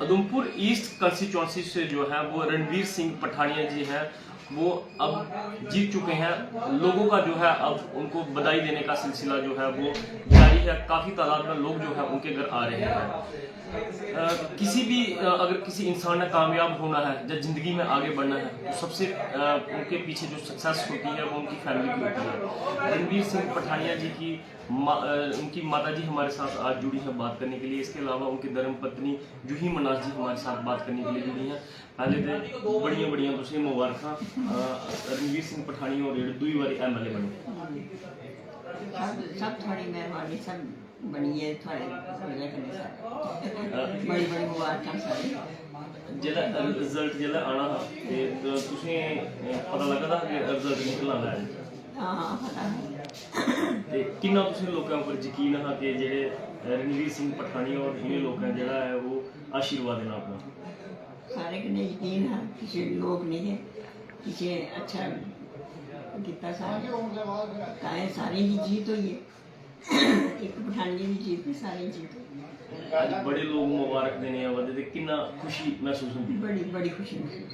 Udhampur east constituency से जो है वो रणवीर सिंह पठानिया जी हैं, वो अब जीत चुके हैं। लोगों का जो है अब उनको बधाई देने का सिलसिला जो है वो जारी है। काफ़ी तादाद में लोग जो है उनके घर आ रहे हैं। किसी भी अगर किसी इंसान ने कामयाब होना है या ज़िंदगी में आगे बढ़ना है तो सबसे उनके पीछे जो सक्सेस होती है वो उनकी फैमिली की होती है। रणवीर सिंह पठानिया जी की उनकी माताजी हमारे साथ आज जुड़ी हैं बात करने के लिए। इसके अलावा उनकी धर्मपत्नी जूही मनास जी हमारे साथ बात करने के लिए जुड़ी हैं। पहले तो बड़िया बड़िया तुझे मुबारक रणवीर सिंह पठानिया और दुई बारी MLA बने। सब थोड़ी मेहरबानी सब बनी है थोड़े बड़ी बड़ी मुबारक सारी जेल्लै रिजल्ट जेल्लै आना हा ते तुसें पता लगा था कि रिजल्ट निकलना है। हाँ पता है ते किन्ना तुसें लोकें उप्पर यकीन हा कि जेह्ड़े रणवीर सिंह पठानिया और इ'नें लोकें जेह्ड़ा है वो आशीर्वाद देना अपना। सारे कन्नै यकीन है किसी लोग नहीं है किसी अच्छा किता सारे सारे की जीत हुई है एक पठानिया की जीत में सारी जीत हुई। आज बड़े लोग मुबारक देने आवा दे किन्ना खुशी महसूस होती है। बड़ी बड़ी खुशी महसूस।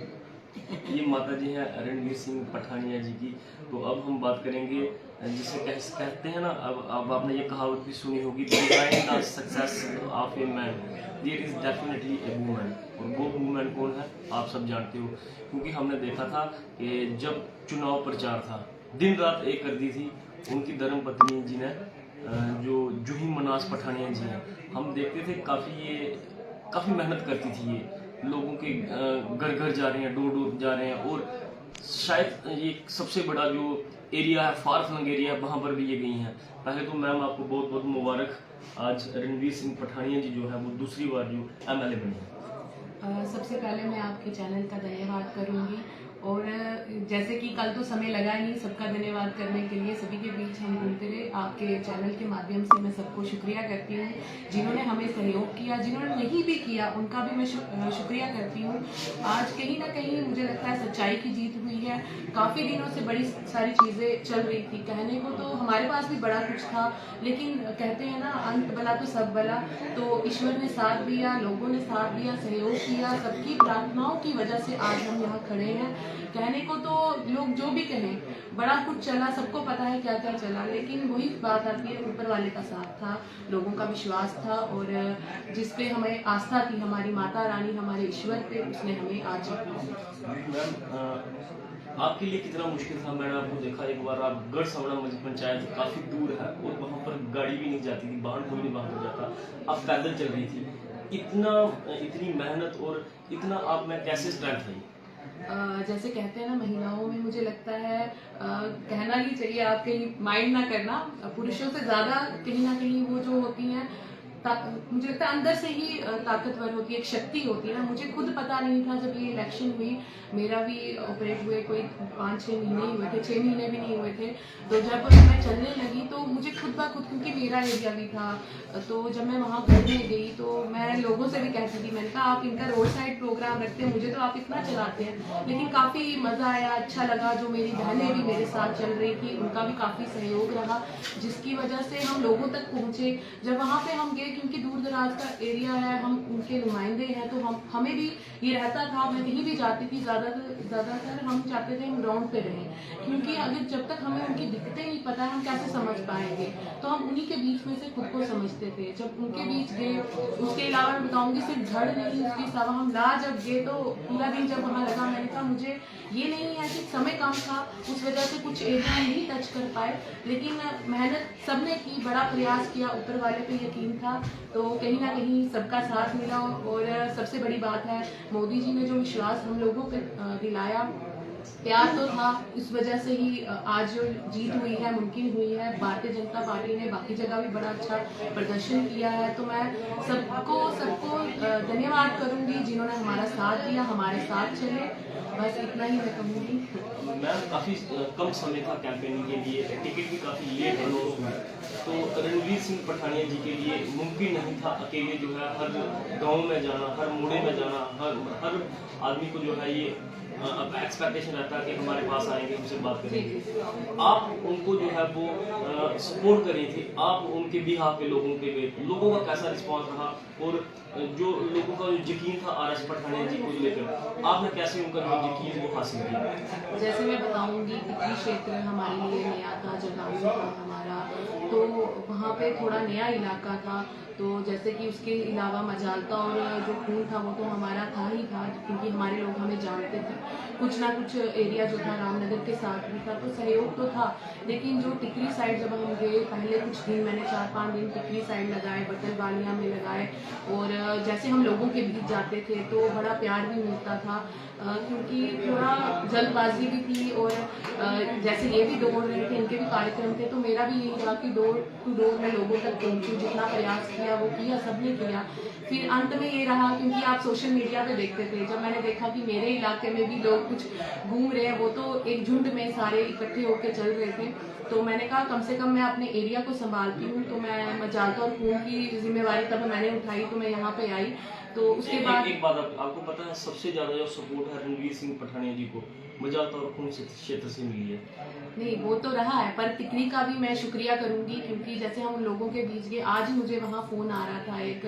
ये माता जी हैं रणवीर सिंह पठानिया जी की। तो अब हम बात करेंगे जिसे कहते हैं ना, अब आपने ये कहावत भी सुनी होगी, behind the success of a man there is definitely a woman. और वो वूमेन कौन है आप सब जानते हो, क्योंकि हमने देखा था कि जब चुनाव प्रचार था दिन रात एक कर दी थी उनकी धर्मपत्नी जी ने, जो जूही मनास पठानिया जी हैं। हम देखते थे काफ़ी मेहनत करती थी ये, लोगों के घर घर जा रहे हैं, डोर डोर जा रहे हैं। और शायद ये सबसे बड़ा जो एरिया है, फार फ्लंग एरिया है, वहाँ पर भी ये गई हैं। पहले तो मैम आपको बहुत बहुत मुबारक, आज रणवीर सिंह पठानिया जी जो है वो दूसरी बार जो MLA बनी है। सबसे पहले मैं आपके चैनल का धन्यवाद करूंगी। और जैसे कि कल तो समय लगा नहीं सबका धन्यवाद करने के लिए, सभी के बीच हम घूमते रहे। आपके चैनल के माध्यम से मैं सबको शुक्रिया करती हूँ जिन्होंने हमें सहयोग किया, जिन्होंने नहीं भी किया उनका भी मैं शुक्रिया करती हूँ। आज कहीं ना कहीं मुझे लगता है सच्चाई की जीत हुई है। काफ़ी दिनों से बड़ी सारी चीज़ें चल रही थी, कहने को तो हमारे पास भी बड़ा कुछ था, लेकिन कहते हैं ना अंत भला तो सब भला। तो ईश्वर ने साथ दिया, लोगों ने साथ दिया, सहयोग किया, सबकी प्रार्थनाओं की वजह से आज हम यहाँ खड़े हैं। कहने को तो लोग जो भी कहें, बड़ा कुछ चला, सबको पता है क्या क्या चला, लेकिन वही बात आती है ऊपर वाले का साथ था, लोगों का विश्वास था और जिस पे हमें आस्था थी, हमारी माता रानी, हमारे ईश्वर पे, उसने हमें आज मैम आपके लिए कितना मुश्किल था? मैंने आपको देखा एक बार, आप गढ़ सवड़ा पंचायत काफ़ी दूर है और वहाँ पर गाड़ी भी नहीं जाती थी, वाहन कोई नहीं वहाँ पर जाता, आप पैदल चल रही थी। इतनी मेहनत और इतना आप में कैसे स्ट्रेंथ है? जैसे कहते हैं ना महिलाओं में, मुझे लगता है कहना ही चाहिए, आप कहीं माइंड ना करना, पुरुषों से ज़्यादा कहीं ना कहीं वो जो होती हैं मुझे लगता है अंदर से ही ताकतवर होती है, एक शक्ति होती है ना। मुझे खुद पता नहीं था जब ये इलेक्शन हुई, मेरा भी ऑपरेट हुए कोई 5-6 महीने ही हुए थे, 6 महीने भी नहीं हुए थे। तो जब मैं चलने लगी तो मुझे खुद ब खुद, क्योंकि मेरा एरिया भी था, तो जब मैं वहाँ करने गई तो मैं लोगों से भी कहती थी, मैंने कहा आप इनका रोड साइड प्रोग्राम रखते हैं, मुझे तो आप इतना चलाते हैं। लेकिन काफ़ी मज़ा आया, अच्छा लगा। जो मेरी बहनें भी मेरे साथ चल रही थी उनका भी काफ़ी सहयोग रहा, जिसकी वजह से हम लोगों तक पहुँचे। जब वहाँ पे हम गए, क्योंकि दूर दराज का एरिया है, हम उनके नुमाइंदे हैं, तो हमें भी ये रहता था, मैं कहीं भी जाती थी ज़्यादातर हम चाहते थे हम ग्राउंड पे रहें, क्योंकि अगर जब तक हमें उनकी दिक्कतें नहीं पता है हम कैसे समझ पाएंगे। तो हम उन्हीं के बीच में से खुद को समझते थे। जब उनके बीच गए, उसके अलावा मैं बताऊंगी सिर्फ झड़ नहीं, उसके अलावा हम ला जब गए तो पूरा दिन जब वहाँ लगा, मैंने कहा मुझे ये नहीं है कि समय कम था उस वजह से कुछ एरिया नहीं टच कर पाए, लेकिन मेहनत सबने की, बड़ा प्रयास किया, ऊपर वाले पे यकीन था, तो कहीं ना कहीं सबका साथ मिला। और सबसे बड़ी बात है मोदी जी ने जो विश्वास हम लोगों पे दिलाया, प्यार तो था, इस वजह से ही आज जो जीत हुई है मुमकिन हुई है। भारतीय जनता पार्टी ने बाकी जगह भी बड़ा अच्छा प्रदर्शन किया है, तो मैं सबको धन्यवाद करूंगी जिन्होंने हमारा साथ दिया, हमारे साथ चले। बस इतना ही मैं कहूँगी। मैम काफ़ी कम समय था कैंपेनिंग के लिए, टिकट भी काफ़ी लेट अनाउंस हुआ, तो रणवीर सिंह पठानिया जी के लिए मुमकिन नहीं था अकेले जो है हर गांव में जाना, हर मोड़े में जाना, हर आदमी को जो है ये अब एक्सपेक्टेशन रहता है कि हमारे पास आएंगे, हमसे बात करेंगे। आप उनको जो है वो सपोर्ट कर रही थी, आप उनके बिहाफ के लोगों के लोगों का कैसा रिस्पांस रहा, और जो लोगों का जो यकीन था आर एस पठानिया जी को लेकर, आपने कैसे उनका जो यकीन वो हासिल किया? जैसे मैं बताऊंगी टिकरी क्षेत्र हमारे लिए नया था, जगानू था हमारा, तो वहाँ पे थोड़ा नया इलाका था, तो जैसे कि उसके अलावा मजालता और जो खून था वो तो हमारा था ही था, क्योंकि हमारे लोग हमें जानते थे। कुछ ना कुछ एरिया जो था रामनगर के साथ भी था, तो सहयोग तो था। लेकिन जो टिकरी साइड जब हम गए, पहले कुछ दिन मैंने 4-5 दिन टिकरी साइड लगाए, बटलवालिया में लगाए, और जैसे हम लोगों के बीच जाते थे तो बड़ा प्यार भी मिलता था, क्योंकि थोड़ा जल्दबाजी भी थी, और जैसे ये भी दौड़ रहे थे, इनके भी कार्यक्रम थे, तो मेरा भी यही था कि डोर टू डोर मैं लोगों तक पहुंचूं, जितना प्रयास किया वो किया, सबने किया। फिर अंत में ये रहा, क्योंकि आप सोशल मीडिया पे देखते थे, जब मैंने देखा कि मेरे इलाके में भी लोग कुछ घूम रहे हैं, वो तो एक झुंड में सारे इकट्ठे होकर चल रहे थे, तो मैंने कहा कम से कम मैं अपने एरिया को संभालती हूँ, तो मैं मजालता और खून की जिम्मेवारी तब मैंने उठाई, तो मैं यहाँ पे आई। तो उसके बाद एक बात आपको पता है, सबसे ज्यादा जो सपोर्ट है रणवीर सिंह पठानिया जी को मजालता और खून क्षेत्र से मिली है। नहीं, वो तो रहा है, पर टिकरी का भी मैं शुक्रिया करूंगी, क्योंकि जैसे हम लोगों के बीच गए, आज ही मुझे वहाँ फोन आ रहा था, एक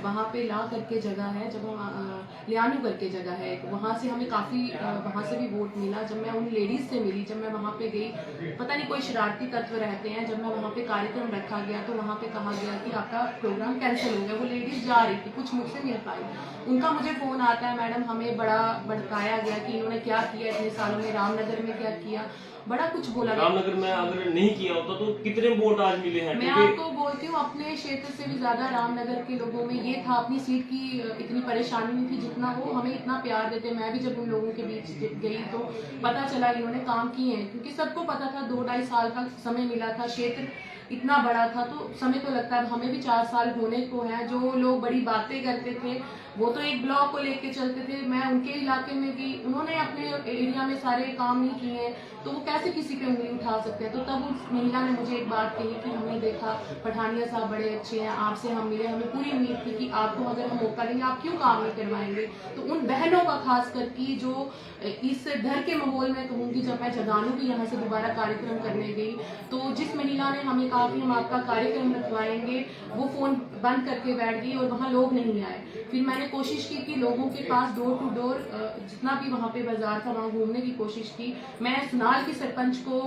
वहाँ पे ला करके जगह है, जब हम लियानू करके जगह है, वहाँ से हमें काफ़ी वहाँ से भी वोट मिला। जब मैं उन लेडीज से मिली, जब मैं वहाँ पे गई, पता नहीं कोई शरारती तत्व रहते हैं, जब मैं वहाँ पे कार्यक्रम रखा गया तो वहाँ पे कहा गया कि आपका प्रोग्राम कैंसिल हो गया। वो लेडीज जा रही थी, कुछ मुझसे मिल पाई, उनका मुझे फोन आता है, मैडम हमें बड़ा भड़काया गया कि इन्होंने क्या किया इतने सालों में, रामनगर में क्या किया, बड़ा कुछ बोला गया। रामनगर में अगर नहीं किया होता तो कितने वोट आज मिले हैं? मैं आपको बोलती हूँ, अपने क्षेत्र से भी ज्यादा रामनगर के लोगों में ये था, अपनी सीट की इतनी परेशानी नहीं थी जितना वो हमें इतना प्यार देते। मैं भी जब उन लोगों के बीच गई तो पता चला इन्होंने काम किए हैं, क्योंकि सबको पता था 2-2.5 साल का समय मिला था, क्षेत्र इतना बड़ा था, तो समय तो लगता है, हमें भी 4 साल होने को है। जो लोग बड़ी बातें करते थे वो तो एक ब्लॉक को लेके चलते थे, मैं उनके इलाके में भी, उन्होंने अपने एरिया में सारे काम नहीं किए हैं, तो वो कैसे किसी पे उंगली उठा सकते हैं। तो तब उस महिला ने मुझे एक बात कही कि हमने देखा पठानिया साहब बड़े अच्छे हैं, आपसे हम मिले, हमें पूरी उम्मीद थी कि आपको अगर हम मौका देंगे आप क्यों काम नहीं करवाएंगे। तो उन बहनों का खास करके जो इस डर के माहौल में कहूँगी, जब मैं जगानू भी यहाँ से दोबारा कार्यक्रम करने गई, तो जिस महिला ने हमें कहा कि हम आपका कार्यक्रम रखवाएंगे, वो फोन बंद करके बैठ गई और वहाँ लोग नहीं आए। फिर मैंने कोशिश की कि लोगों के पास डोर टू डोर जितना भी वहाँ पे बाजार था वहाँ घूमने की कोशिश की। मैं सुनाल की सरपंच को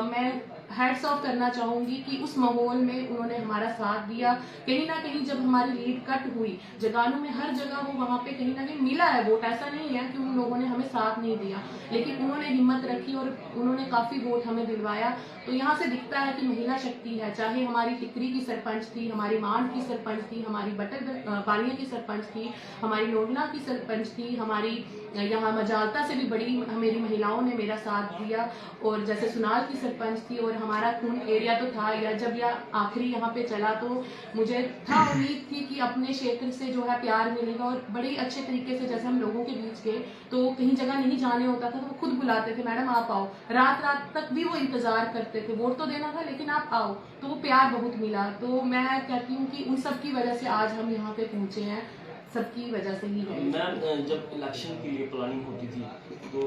मैं हैट्स ऑफ करना चाहूंगी कि उस माहौल में उन्होंने हमारा साथ दिया। कहीं ना कहीं जब हमारी लीड कट हुई, जगानू में हर जगह वो वहाँ पे कहीं ना कहीं मिला है वोट, ऐसा नहीं है कि उन लोगों ने हमें साथ नहीं दिया, लेकिन उन्होंने हिम्मत रखी और उन्होंने काफी वोट हमें दिलवाया। तो यहाँ से दिखता है कि महिला शक्ति है, चाहे हमारी टिकरी की सरपंच थी, हमारी मान की सरपंच थी, हमारी बालिया की सरपंच थी, हमारी नोडला की सरपंच थी, हमारी यहाँ मजालता से भी बड़ी मेरी महिलाओं ने मेरा साथ दिया, और जैसे सुनाल की सरपंच थी, और हमारा खून एरिया तो था, या जब यह आखिरी यहाँ पे चला तो मुझे था उम्मीद थी कि अपने क्षेत्र से जो है प्यार मिलेगा, और बड़े अच्छे तरीके से जैसे हम लोगों के बीच गए तो कहीं जगह नहीं जाने होता था तो वो खुद बुलाते थे, मैडम आप आओ, रात रात तक भी वो इंतजार करते थे, वोट तो देना था लेकिन आप आओ, तो वो प्यार बहुत मिला। तो मैं कहती हूँ कि उन सब की वजह से आज हम यहाँ पे पहुंचे हैं, सबकी वजह से ही है। मैम जब इलेक्शन के लिए प्लानिंग होती थी तो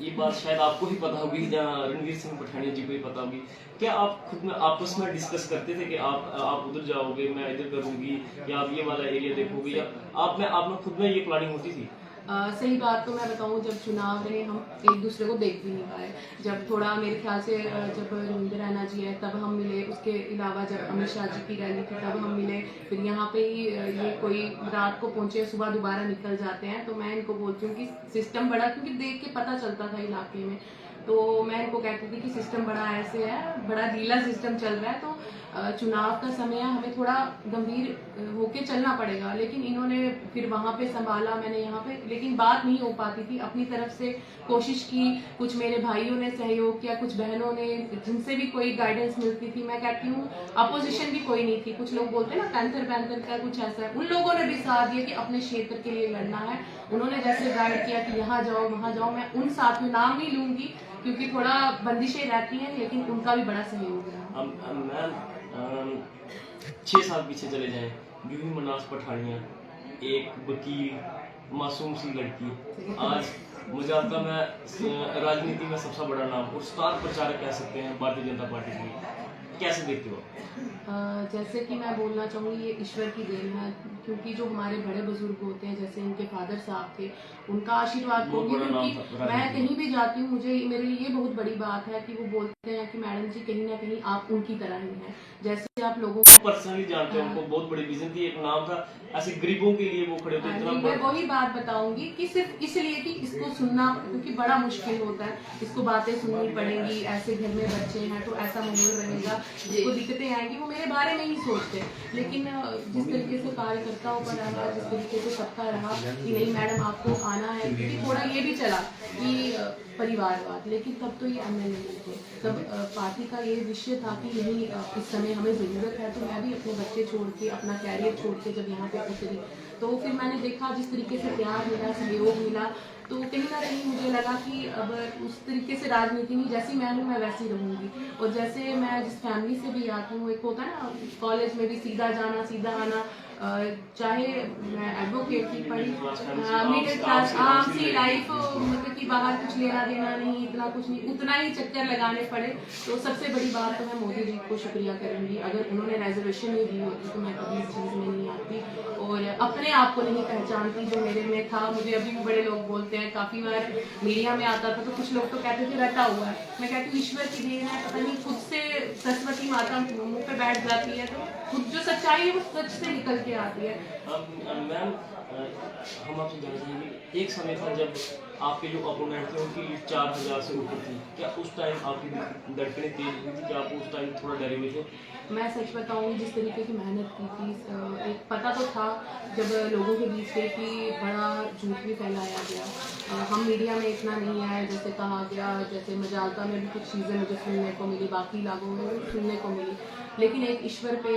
ये बात शायद आपको ही पता होगी, जहाँ रणवीर सिंह पठानिया जी को ही पता होगी, क्या आप खुद में आपस में डिस्कस करते थे कि आप उधर जाओगे, मैं इधर करूंगी, या आप ये वाला एरिया देखोगे, या आप में खुद में ये प्लानिंग होती थी? सही बात तो मैं बताऊं, जब चुनाव रहे हम एक दूसरे को देख भी नहीं पाए। जब थोड़ा मेरे ख्याल से जब रविंद्र रैना जी है तब हम मिले, उसके अलावा जब अमित शाह जी की रैली थी तब हम मिले, फिर यहाँ पे ही ये कोई रात को पहुंचे, सुबह दोबारा निकल जाते हैं। तो मैं इनको बोलती हूँ कि सिस्टम बड़ा, क्योंकि देख के पता चलता था इलाके में, तो मैं इनको कहती थी कि सिस्टम बड़ा ऐसे है, बड़ा ढीला सिस्टम चल रहा है। तो चुनाव का समय है, हमें थोड़ा गंभीर होके चलना पड़ेगा। लेकिन इन्होंने फिर वहाँ पे संभाला, मैंने यहाँ पे, लेकिन बात नहीं हो पाती थी। अपनी तरफ से कोशिश की, कुछ मेरे भाइयों ने सहयोग किया, कुछ बहनों ने, जिनसे भी कोई गाइडेंस मिलती थी। मैं कहती हूँ अपोजिशन भी कोई नहीं थी। कुछ लोग बोलते हैं ना पैंथर पैंथर का कुछ ऐसा है, उन लोगों ने भी साथ दिया कि अपने क्षेत्र के लिए लड़ना है। उन्होंने जैसे गाइड किया कि यहाँ जाओ वहाँ जाओ, मैं उन साथियों, नाम नहीं लूंगी क्योंकि थोड़ा बंदिशें रहती हैं, लेकिन उनका भी बड़ा सहयोग रहा। मैम 6 साल पीछे चले जाएं, यूही मनास पठानिया, एक वकील, मासूम सी लड़की, आज मुझे में राजनीति में सबसे बड़ा नाम और स्टार प्रचारक कह सकते हैं भारतीय जनता पार्टी की, कैसे देखते हो? जैसे कि मैं बोलना चाहूँगी ये ईश्वर की देन है, क्योंकि जो हमारे बड़े बुजुर्ग होते हैं, जैसे इनके फादर साहब थे, उनका आशीर्वाद होगी। क्योंकि मैं कहीं भी जाती हूँ, मुझे मेरे लिए ये बहुत बड़ी बात है कि वो बोलते हैं कि मैडम जी कहीं ना कहीं आप उनकी तरह ही हैं, जैसे आप लोगों को पर्सनली जानते हैं। उनको बहुत बड़ी विजन थी, एक नाम था, ऐसे गरीबों के लिए वो खड़े थे। इतना मैं वही बात बताऊंगी कि सिर्फ इसलिए कि इसको सुनना, क्योंकि बड़ा मुश्किल होता है, इसको बातें सुननी पड़ेंगी, ऐसे घर में बच्चे हैं तो ऐसा माहौल रहेगा, जिसको दिक्कतें आएंगी, वो मेरे बारे में ही सोचते। लेकिन जिस तरीके से कार्यकर्ताओं का रहा, जिस तरीके से सबका रहा कि नहीं मैडम आपको आना है, क्योंकि थोड़ा ये भी चला कि परिवारवाद, लेकिन तब तो ये अन्य नहीं थे। तब पार्टी का ये विषय था कि नहीं इस समय हमें ज़रूरत है। तो मैं भी अपने बच्चे छोड़ के, अपना कैरियर छोड़ के जब यहाँ पे उतरी, तो फिर मैंने देखा जिस तरीके से प्यार मिला, सहयोग मिला, तो कहीं ना कहीं मुझे लगा कि अब उस तरीके से राजनीति नहीं, जैसी मैं हूँ मैं वैसी रहूँगी। और जैसे मैं जिस फैमिली से भी आती हूँ, एक होता है ना कॉलेज में भी सीधा जाना सीधा आना, चाहे मैं एडवोकेट की पढ़ी, मिडिल क्लास आम सी लाइफ, मतलब कि बाहर कुछ लेना देना नहीं, इतना कुछ नहीं, उतना ही चक्कर लगाने पड़े। तो सबसे बड़ी बात तो मैं मोदी जी को शुक्रिया करूँगी, अगर उन्होंने रिजर्वेशन नहीं दी होती तो मैं कभी इस चीज़ में नहीं आती और अपने आप को नहीं पहचानती जो मेरे में था। मुझे अभी भी बड़े लोग बोलते हैं, काफ़ी बार मीडिया में आता था तो कुछ लोग तो कहते थे रटा हुआ है। मैं कहती हूँ ईश्वर की देन है, पता नहीं खुद से सरस्वती माता मुँह पे बैठ जाती है, तो खुद जो सच्चाई है वो सच से निकल के आती है। मैम हम आपसे जानना चाहेंगे, एक समय था जब आपके जो अपोनेंट थे उनकी 4000 से ऊपर थी, क्या उस टाइम आपकी धड़कनें तेज हुई थी? क्या आप उस टाइम थोड़ा डरे हुए थे? मैं सच बताऊंगी, जिस तरीके की मेहनत की थी, एक पता तो था जब लोगों के बीच में कि बड़ा झूठ भी फैलाया गया। हम मीडिया में इतना नहीं आए जैसे कहा गया, जैसे मजालता में भी कुछ चीज़ें मुझे सुनने को मिली, बाकी इलाकों में भी सुनने को मिली, लेकिन एक ईश्वर पे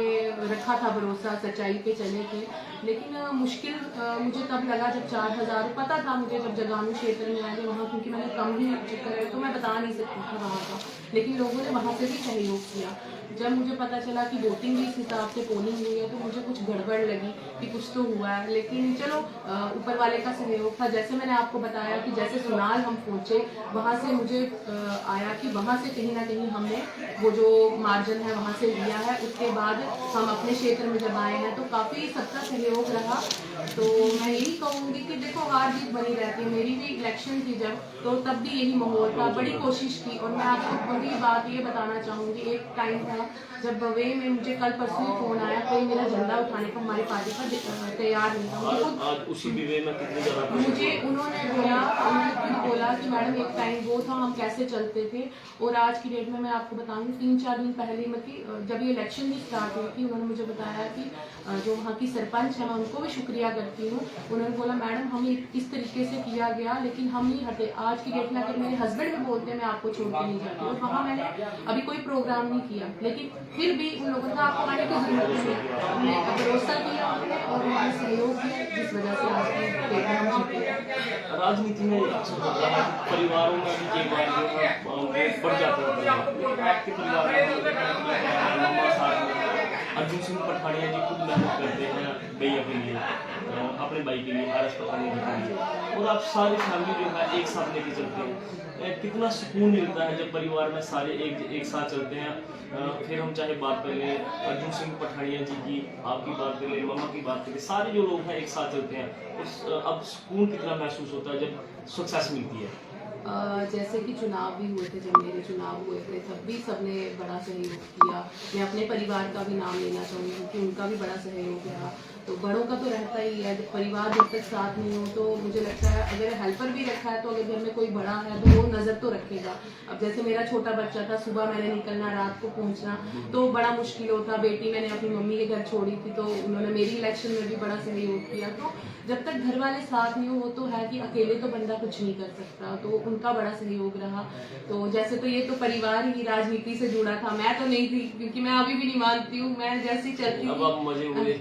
रखा था भरोसा, सच्चाई पे चले थे। लेकिन मुश्किल मुझे तब लगा जब 4000, पता था मुझे जब जगानू क्षेत्र में आए वहाँ, क्योंकि मैंने कम ही चक्कर है तो मैं बता नहीं सकती थी वहाँ का, लेकिन लोगों ने वहाँ से भी सहयोग किया। जब मुझे पता चला कि वोटिंग भी इस हिसाब से पोलिंग हुई है तो मुझे कुछ गड़बड़ लगी कि कुछ तो हुआ है, लेकिन चलो ऊपर वाले का सहयोग था। जैसे मैंने आपको बताया कि जैसे सुनाल हम पहुँचे, वहाँ से मुझे आया कि वहाँ से कहीं ना कहीं हमने वो जो मार्जिन है वहाँ से लिया है। उसके बाद हम अपने क्षेत्र में जब आए हैं तो काफ़ी सबका सहयोग रहा। तो मैं यही कहूँगी कि देखो हार जीत बनी रहती है, मेरी भी इलेक्शन थी जब, तो तब भी यही माहौल था, बड़ी कोशिश की। और मैं आपको बड़ी बात ये बताना चाहूँगी, एक टाइम था जब बवे में मुझे कल परसों ही फोन आया, कोई मेरा झंडा उठाने को हमारी पार्टी का तैयार नहीं था। आज उसी विवे में कितनी ज़्यादा मुझे उन्होंने बोला कि मैडम एक टाइम वो था हम कैसे चलते थे, और आज की डेट में मैं आपको बताऊंगी 3-4 दिन पहले मतलब जब ये इलेक्शन भी स्टार्ट हुई थी, उन्होंने मुझे बताया कि जो वहाँ की सरपंच है, मैं उनको भी शुक्रिया करती हूँ। उन्होंने बोला मैडम हम इस तरीके से किया गया लेकिन हम नहीं हटे। आज की डेट में अगर मेरे हस्बैंड भी बोलते हैं मैं आपको छोड़ के नहीं जाती, और वहाँ मैंने अभी कोई प्रोग्राम नहीं किया, लेकिन फिर भी उन लोगों का आपको आने की जरूरत नहीं है, उन्हें भरोसा किया और उन्होंने सहयोग किया, जिस वजह से आज की डेट में हम जीते। राजनीति में अक्सर होता है परिवारों में भी कई बार बढ़ जाते हैं। आपके परिवार में मम्मा साथ में अर्जुन सिंह पठानिया जी खुद मेहनत करते हैं भैया के लिए, अपने भाई के लिए, RS पठानिया जी के लिए, और आप सारी फैमिली जो है एक साथ लेके चलते हैं। कितना सुकून मिलता है जब परिवार में सारे एक साथ चलते हैं। फिर हम चाहे बात कर लें अर्जुन सिंह पठानिया जी की, आपकी बात कर लें, मम्मा की बात करें, सारे जो लोग हैं एक साथ चलते हैं, उस अब सुकून कितना महसूस होता है जब सक्सेस मिलती है। जैसे कि चुनाव भी हुए थे, जब मेरे चुनाव हुए थे तब भी सबने बड़ा सहयोग किया। मैं अपने परिवार का भी नाम लेना चाहूँगी क्योंकि उनका भी बड़ा सहयोग रहा। तो बड़ों का तो रहता ही है, जब परिवार जब तक साथ नहीं हो तो मुझे लगता है अगर हेल्पर भी रखा है तो अगर घर में कोई बड़ा है तो वो नज़र तो रखेगा। अब जैसे मेरा छोटा बच्चा था, सुबह मैंने निकलना, रात को पहुंचना, तो बड़ा मुश्किल होता। बेटी मैंने अपनी मम्मी के घर छोड़ी थी तो उन्होंने मेरी इलेक्शन में भी बड़ा सहयोग किया। तो जब तक घर वाले साथ नहीं हो तो है कि अकेले तो बंदा कुछ नहीं कर सकता, तो उनका बड़ा सहयोग रहा। तो जैसे तो ये तो परिवार ही राजनीति से जुड़ा था, मैं तो नहीं थी क्योंकि मैं अभी भी नहीं मानती हूँ, मैं जैसी चलती अब आप मजे हुए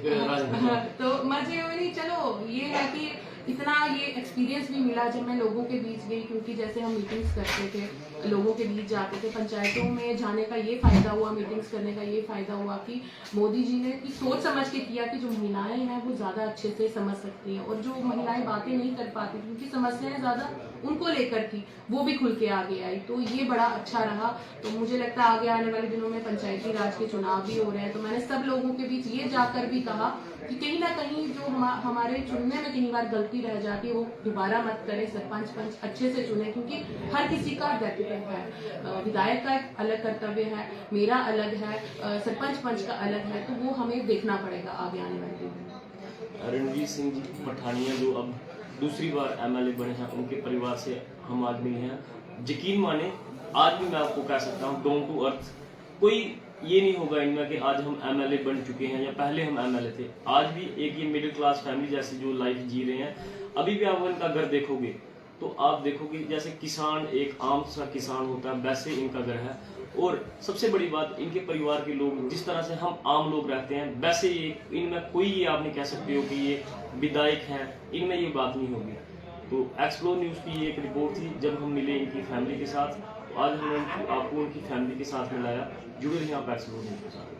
तो मजे हुए नहीं। चलो ये है कि इतना ये एक्सपीरियंस भी मिला जब मैं लोगों के बीच गई, क्योंकि जैसे हम मीटिंग्स करते थे, लोगों के बीच जाते थे, पंचायतों में जाने का ये फायदा हुआ, मीटिंग्स करने का ये फायदा हुआ कि मोदी जी ने की सोच समझ के किया कि जो महिलाएं हैं वो ज्यादा अच्छे से समझ सकती हैं, और जो महिलाएं बातें नहीं कर पाती क्योंकि समस्याएं ज्यादा उनको लेकर थी, वो भी खुल के आगे आई। तो ये बड़ा अच्छा रहा। तो मुझे लगता है आगे आने वाले दिनों में पंचायती राज के चुनाव भी हो रहे हैं, तो मैंने सब लोगों के बीच ये जाकर भी कहा कि कहीं ना कहीं जो हमारे चुनने में कई बार गलती रह जाती है वो दोबारा मत करें, सरपंच पंच अच्छे से चुने, क्योंकि हर किसी का व्यक्तित्व है। विधायक का एक अलग कर्तव्य है, मेरा अलग है, सरपंच पंच का अलग है, तो वो हमें देखना पड़ेगा आगे आने वाले दिन में। रणवीर सिंह जी पठानिया जो अब दूसरी बार एमएलए बने हैं, उनके परिवार से हम आज मिले हैं। यकीन माने आज भी मैं आपको कह सकता हूँ डाउन टू अर्थ, कोई ये नहीं होगा इनमें कि आज हम एमएलए बन चुके हैं या पहले हम एमएलए थे। आज भी एक ये मिडिल क्लास फैमिली जैसी जो लाइफ जी रहे हैं। अभी भी आप इनका घर देखोगे तो आप देखोगे जैसे किसान, एक आम सा किसान होता है, वैसे इनका घर है। और सबसे बड़ी बात, इनके परिवार के लोग जिस तरह से हम आम लोग रहते हैं वैसे ये इनमें कोई ये आप नहीं कह सकते हो कि ये विधायक हैं, इनमें ये बात नहीं होगी। तो एक्सप्लोर न्यूज़ की ये एक रिपोर्ट थी जब हम मिले इनकी फैमिली के साथ। तो आज हमने आपको उनकी फैमिली के साथ मिलाया। जुड़े रहिए आप एक्सप्लोर न्यूज़ के साथ।